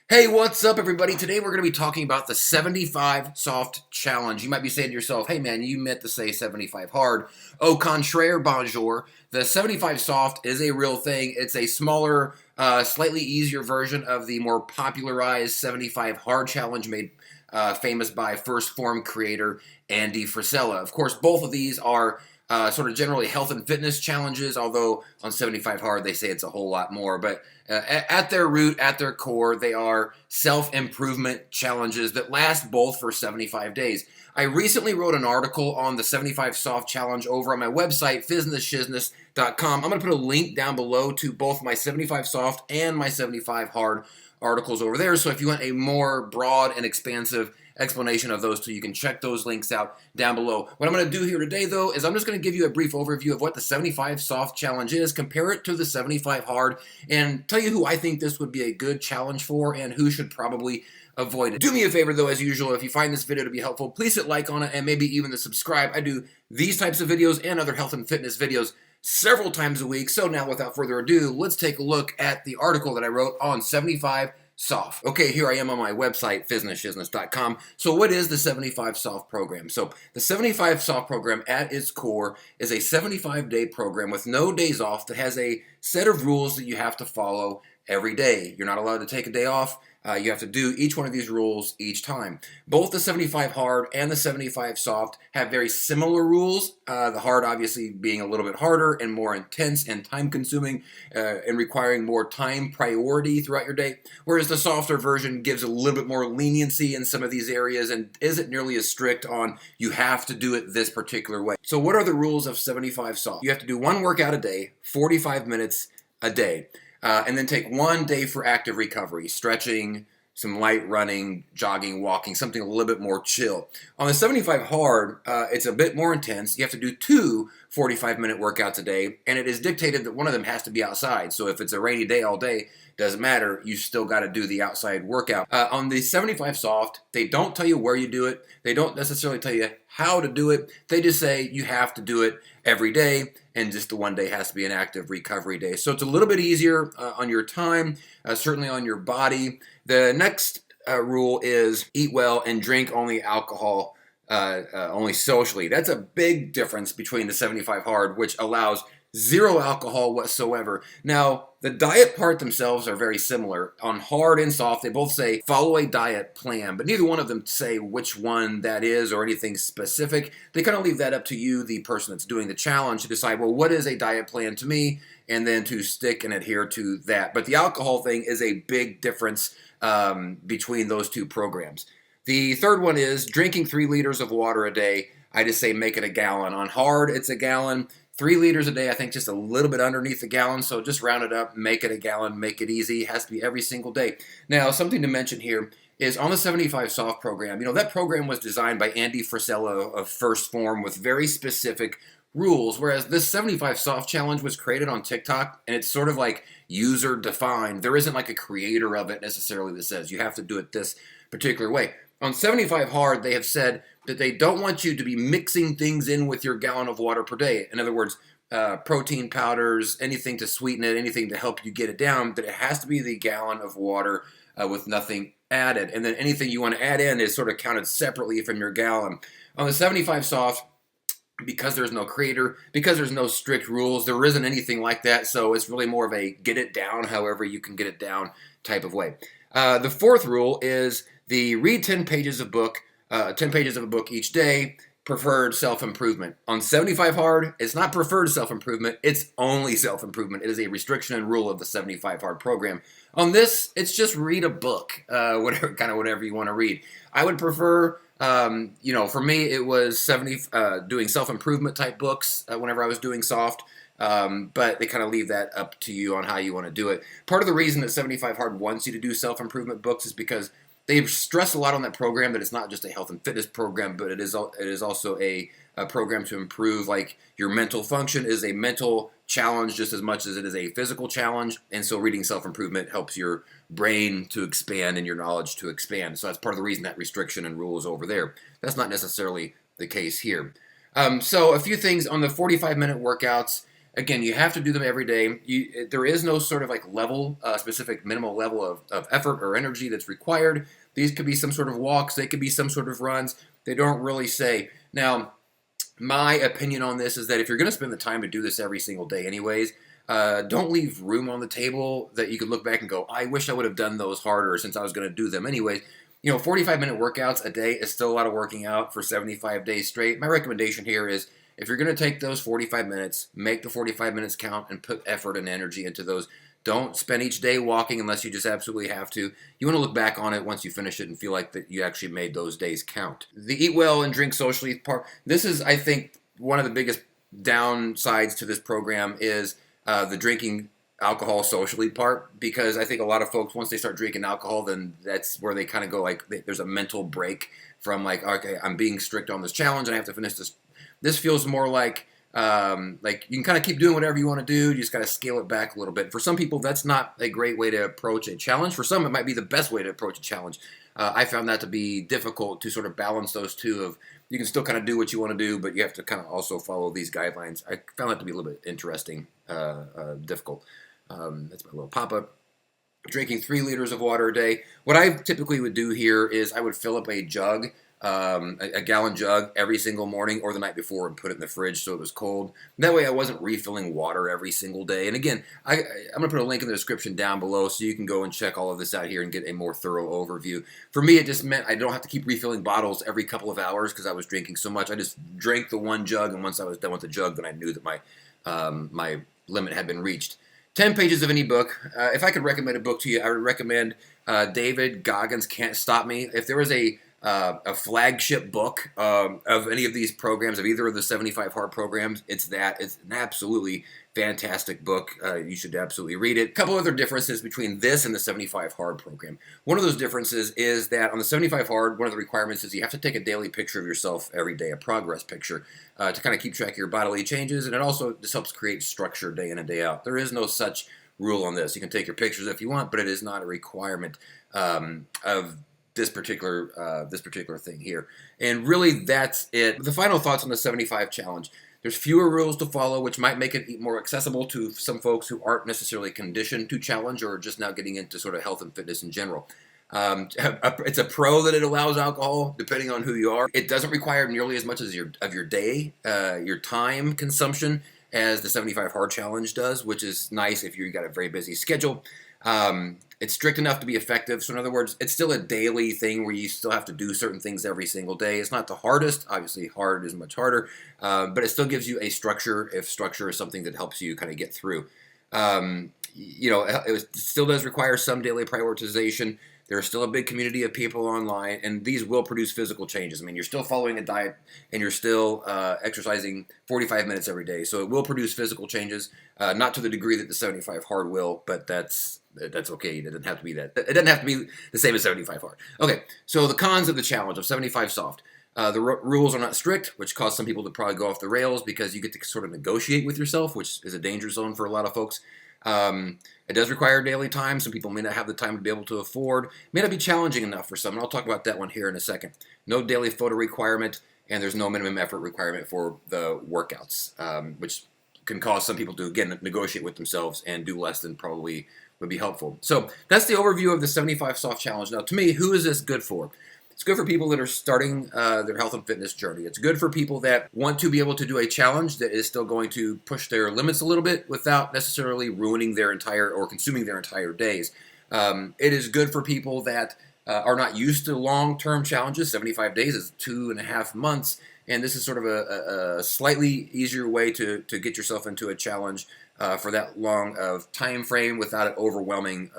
Hey, what's up, everybody? Today we're going to be talking about the 75 soft challenge. You might be saying to yourself, hey man, you meant to say 75 hard. Au contraire, bonjour. The 75 soft is a real thing. It's a smaller, slightly easier version of the more popularized 75 hard challenge made famous by First Form creator Andy Frisella. Of course, both of these are sort of generally health and fitness challenges, although on 75 hard they say it's a whole lot more. But at their root, at their core, they are self-improvement challenges that last both for 75 days. I recently wrote an article on the 75 soft challenge over on my website, fitnessshiznish.com. I'm going to put a link down below to both my 75 soft and my 75 hard articles over there. So if you want a more broad and expansive explanation of those two, you can check those links out down below. What I'm going to do here today, though, is I'm just going to give you a brief overview of what the 75 soft challenge is, compare it to the 75 hard, and tell you who I think this would be a good challenge for and who should probably avoid it. Do me a favor, though, as usual, if you find this video to be helpful, please hit like on it and maybe even the subscribe. I do these types of videos and other health and fitness videos several times a week. So now, without further ado, let's take a look at the article that I wrote on 75 soft. Okay, here I am on my website, fitnessshiznish.com. So what is the 75 soft program? So the 75 soft program at its core is a 75-day program with no days off that has a set of rules that you have to follow every day. You're not allowed to take a day off. You have to do each one of these rules each time. Both the 75 hard and the 75 soft have very similar rules. The hard obviously being a little bit harder and more intense and time consuming and requiring more time priority throughout your day. Whereas the softer version gives a little bit more leniency in some of these areas and isn't nearly as strict on you have to do it this particular way. So what are the rules of 75 soft? You have to do one workout a day, 45 minutes a day. And then take 1 day for active recovery, stretching, some light running, jogging, walking, something a little bit more chill. On the 75 hard, it's a bit more intense. You have to do two 45-minute workouts a day, and it is dictated that one of them has to be outside. So if it's a rainy day all day, doesn't matter, you still got to do the outside workout. On the 75 soft, they don't tell you where you do it. They don't necessarily tell you how to do it. They just say you have to do it every day, and just the 1 day has to be an active recovery day. So it's a little bit easier on your time, certainly on your body. The next rule is eat well and drink only alcohol, only socially. That's a big difference between the 75 hard, which allows zero alcohol whatsoever. Now, the diet part themselves are very similar. On hard and soft, they both say follow a diet plan, but neither one of them say which one that is or anything specific. They kind of leave that up to you, the person that's doing the challenge, to decide, well, what is a diet plan to me, and then to stick and adhere to that. But the alcohol thing is a big difference between those two programs. The third one is drinking 3 liters of water a day. I just say make it a gallon. On hard, it's a gallon. 3 liters a day, I think just a little bit underneath a gallon, so just round it up, make it a gallon, make it easy. It has to be every single day. Now, something to mention here is on the 75 soft program, that program was designed by Andy Frisella of First Form with very specific rules, whereas this 75 soft challenge was created on TikTok, and it's sort of like user defined. There isn't like a creator of it necessarily that says you have to do it this particular way. On 75 hard, they have said that they don't want you to be mixing things in with your gallon of water per day. In other words, protein powders, anything to sweeten it, anything to help you get it down, that it has to be the gallon of water with nothing added. And then anything you want to add in is sort of counted separately from your gallon. On the 75 soft, because there's no creator, because there's no strict rules, there isn't anything like that, so it's really more of a get it down however you can get it down type of way. The fourth rule is the read 10 pages of a book each day, preferred self-improvement. On 75 hard, it's not preferred self-improvement, it's only self-improvement. It is a restriction and rule of the 75 hard program. On this, it's just read a book, whatever you want to read. I would prefer, for me, it was doing self-improvement type books whenever I was doing soft. But they kind of leave that up to you on how you want to do it. Part of the reason that 75 hard wants you to do self-improvement books is because they stress a lot on that program that it's not just a health and fitness program, but it is also a program to improve, like your mental function is a mental challenge just as much as it is a physical challenge. And so reading self-improvement helps your brain to expand and your knowledge to expand. So that's part of the reason that restriction and rule is over there. That's not necessarily the case here. So a few things on the 45-minute workouts. Again, you have to do them every day. There is no sort of like level, specific minimal level of effort or energy that's required. These could be some sort of walks. They could be some sort of runs. They don't really say. Now, my opinion on this is that if you're going to spend the time to do this every single day anyways, don't leave room on the table that you could look back and go, I wish I would have done those harder since I was going to do them anyways. 45-minute workouts a day is still a lot of working out for 75 days straight. My recommendation here is if you're going to take those 45 minutes, make the 45 minutes count and put effort and energy into those. Don't spend each day walking unless you just absolutely have to. You want to look back on it once you finish it and feel like that you actually made those days count. The eat well and drink socially part, this is, I think, one of the biggest downsides to this program is the drinking alcohol socially part, because I think a lot of folks, once they start drinking alcohol, then that's where they kind of go like, there's a mental break from like, okay, I'm being strict on this challenge and I have to finish this. This feels more like you can kind of keep doing whatever you want to do. You just got to scale it back a little bit. For some people, that's not a great way to approach a challenge. For some, it might be the best way to approach a challenge. I found that to be difficult to sort of balance those two of you can still kind of do what you want to do, but you have to kind of also follow these guidelines. I found that to be a little bit interesting, difficult. That's my little pop-up. Drinking 3 liters of water a day. What I typically would do here is I would fill up a jug, a gallon jug every single morning or the night before and put it in the fridge so it was cold. That way I wasn't refilling water every single day. And again, I'm going to put a link in the description down below so you can go and check all of this out here and get a more thorough overview. For me, it just meant I don't have to keep refilling bottles every couple of hours because I was drinking so much. I just drank the one jug, and once I was done with the jug, then I knew that my limit had been reached. 10 pages of any book. If I could recommend a book to you, I would recommend David Goggins' Can't Stop Me. If there was a flagship book of any of these programs, of either of the 75 Hard programs, it's that. It's an absolutely fantastic book. You should absolutely read it. A couple other differences between this and the 75 Hard program. One of those differences is that on the 75 Hard, one of the requirements is you have to take a daily picture of yourself every day, a progress picture, to kind of keep track of your bodily changes, and it also just helps create structure day in and day out. There is no such rule on this. You can take your pictures if you want, but it is not a requirement of this particular thing here. And really, that's it. The final thoughts on the 75 challenge. There's fewer rules to follow, which might make it more accessible to some folks who aren't necessarily conditioned to challenge or are just now getting into sort of health and fitness in general. It's a pro that it allows alcohol, depending on who you are. It doesn't require nearly as much as your day, your time consumption, as the 75 Hard Challenge does, which is nice if you've got a very busy schedule. It's strict enough to be effective. So in other words, it's still a daily thing where you still have to do certain things every single day. It's not the hardest. Obviously, hard is much harder, but it still gives you a structure if structure is something that helps you kind of get through. It still does require some daily prioritization. There's still a big community of people online, and these will produce physical changes. I mean, you're still following a diet, and you're still exercising 45 minutes every day. So it will produce physical changes, not to the degree that the 75 Hard will, but that's okay. It doesn't have to be that. It doesn't have to be the same as 75 Hard. Okay, so the cons of the challenge of 75 Soft. The rules are not strict, which cause some people to probably go off the rails because you get to sort of negotiate with yourself, which is a danger zone for a lot of folks. It does require daily time. Some people may not have the time to be able to afford. It may not be challenging enough for some, and I'll talk about that one here in a second. No daily photo requirement, and there's no minimum effort requirement for the workouts, which can cause some people to, again, negotiate with themselves and do less than probably would be helpful. So that's the overview of the 75 Soft Challenge. Now, to me, who is this good for? It's good for people that are starting their health and fitness journey. It's good for people that want to be able to do a challenge that is still going to push their limits a little bit without necessarily ruining their entire or consuming their entire days. It is good for people that are not used to long-term challenges. 75 days is 2.5 months, and this is sort of a slightly easier way to get yourself into a challenge for that long of time frame without it overwhelming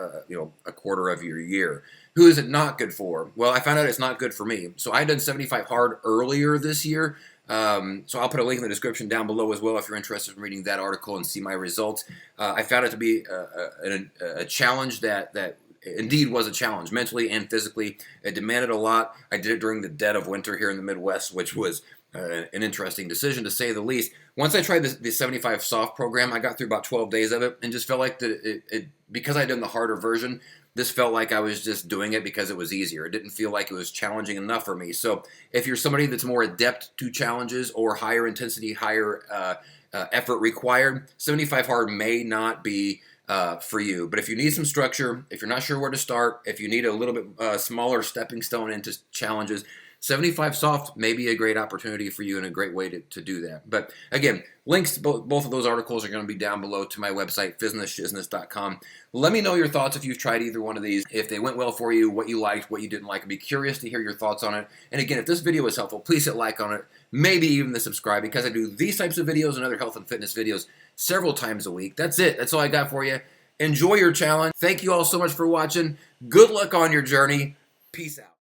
a quarter of your year. Who is it not good for? Well, I found out it's not good for me. So I done 75 Hard earlier this year. So I'll put a link in the description down below as well if you're interested in reading that article and see my results. I found it to be a challenge that indeed was a challenge, mentally and physically. It demanded a lot. I did it during the dead of winter here in the Midwest, which was an interesting decision to say the least. Once I tried the 75 Soft program, I got through about 12 days of it and just felt like that it because I'd done the harder version, this felt like I was just doing it because it was easier. It didn't feel like it was challenging enough for me. So if you're somebody that's more adept to challenges or higher intensity, higher effort required, 75 hard may not be for you. But if you need some structure, if you're not sure where to start, if you need a little bit smaller stepping stone into challenges, 75 soft may be a great opportunity for you and a great way to do that. But again, links to both of those articles are going to be down below to my website, fitnessshizzness.com. Let me know your thoughts if you've tried either one of these, if they went well for you, what you liked, what you didn't like. I'd be curious to hear your thoughts on it. And again, if this video was helpful, please hit like on it, maybe even the subscribe, because I do these types of videos and other health and fitness videos several times a week. That's it. That's all I got for you. Enjoy your challenge. Thank you all so much for watching. Good luck on your journey. Peace out.